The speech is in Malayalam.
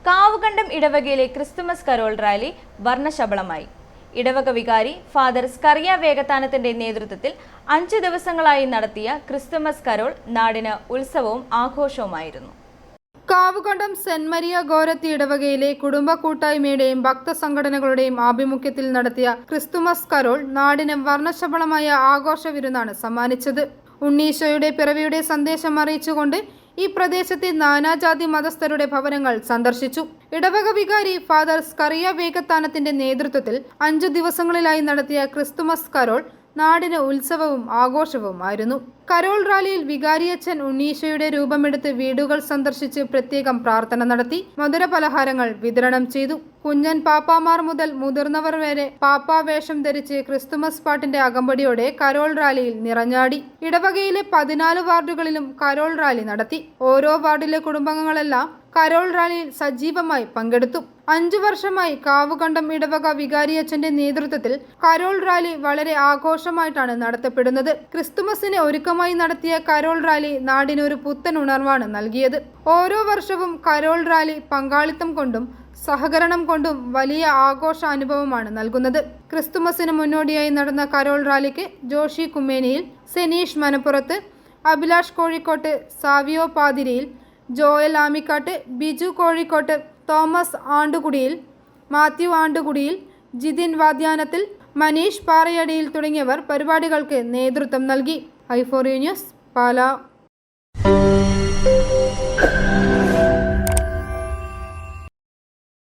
കാവുകണ്ടം ഇടവകയിലെ ക്രിസ്തുമസ് കരോൾ റാലി വർണ്ണശബളമായി. ഇടവക വികാരി ഫാദർ സ്കറിയ വേഗത്താനത്തിന്റെ നേതൃത്വത്തിൽ 5 ദിവസങ്ങളായി നടത്തിയ ക്രിസ്തുമസ് കരോൾ നാടിന് ഉത്സവവും ആഘോഷവുമായിരുന്നു. കാവുകണ്ടം സെന്റ് മരിയ ഗോരത്തി ഇടവകയിലെ കുടുംബ കൂട്ടായ്മയുടെയും ഭക്തസംഘടനകളുടെയും ആഭിമുഖ്യത്തിൽ നടത്തിയ ക്രിസ്തുമസ് കരോൾ നാടിന് വർണ്ണശബളമായ ആഘോഷ വിരുന്നാണ് സമ്മാനിച്ചത്. ഉണ്ണീശോയുടെ പിറവിയുടെ സന്ദേശം അറിയിച്ചുകൊണ്ട് ഈ പ്രദേശത്തെ നാനാജാതി മതസ്ഥരുടെ ഭവനങ്ങൾ സന്ദർശിച്ചു. ഇടവക വികാരി ഫാദർ സ്കറിയ വേഗത്താനത്തിന്റെ നേതൃത്വത്തിൽ 5 ദിവസങ്ങളിലായി നടത്തിയ ക്രിസ്തുമസ് കരോൾ നാടിന് ഉത്സവവും ആഘോഷവുമായിരുന്നു. കരോൾ റാലിയിൽ വികാരിയച്ഛൻ ഉണ്ണീശോയുടെ രൂപമെടുത്ത് വീടുകൾ സന്ദർശിച്ച് പ്രത്യേകം പ്രാർത്ഥന നടത്തി മധുര പലഹാരങ്ങൾ വിതരണം ചെയ്തു. കുഞ്ഞൻ പാപ്പാമാർ മുതൽ മുതിർന്നവർ വരെ പാപ്പാ വേഷം ധരിച്ച് ക്രിസ്തുമസ് പാട്ടിന്റെ അകമ്പടിയോടെ കരോൾ റാലിയിൽ നിറഞ്ഞാടി. ഇടവകയിലെ 14 വാർഡുകളിലും കരോൾ റാലി നടത്തി. ഓരോ വാർഡിലെ കുടുംബാംഗങ്ങളെല്ലാം കരോൾ റാലിയിൽ സജീവമായി പങ്കെടുത്തു. 5 വർഷമായി കാവുകണ്ടം ഇടവക വികാരിയച്ഛന്റെ നേതൃത്വത്തിൽ കരോൾ റാലി വളരെ ആഘോഷമായിട്ടാണ് നടത്തപ്പെടുന്നത്. ക്രിസ്തുമസിന് ഒരുക്കമായി നടത്തിയ കരോൾ റാലി നാടിന് ഒരു പുത്തൻ ഉണർവാണ് നൽകിയത്. ഓരോ വർഷവും കരോൾ റാലി പങ്കാളിത്തം കൊണ്ടും സഹകരണം കൊണ്ടും വലിയ ആഘോഷ അനുഭവമാണ് നൽകുന്നത്. ക്രിസ്തുമസിന് മുന്നോടിയായി നടന്ന കരോൾ റാലിക്ക് ജോഷി കുമ്മേനിയിൽ, സെനീഷ് മനപ്പുറത്ത്, അഭിലാഷ് കോഴിക്കോട്ട്, സാവിയോ പാതിരിയിൽ, ജോയൽ ആമിക്കാട്ട്, ബിജു കോഴിക്കോട്ട്, തോമസ് ആണ്ടുകുടിയിൽ, മാത്യു ആണ്ടുകുടിയിൽ, ജിതിൻ വാദ്യാനത്തിൽ, മനീഷ് പാറയടിയിൽ തുടങ്ങിയവർ പരിപാടികൾക്ക് നേതൃത്വം നൽകി. i4u news, Pala.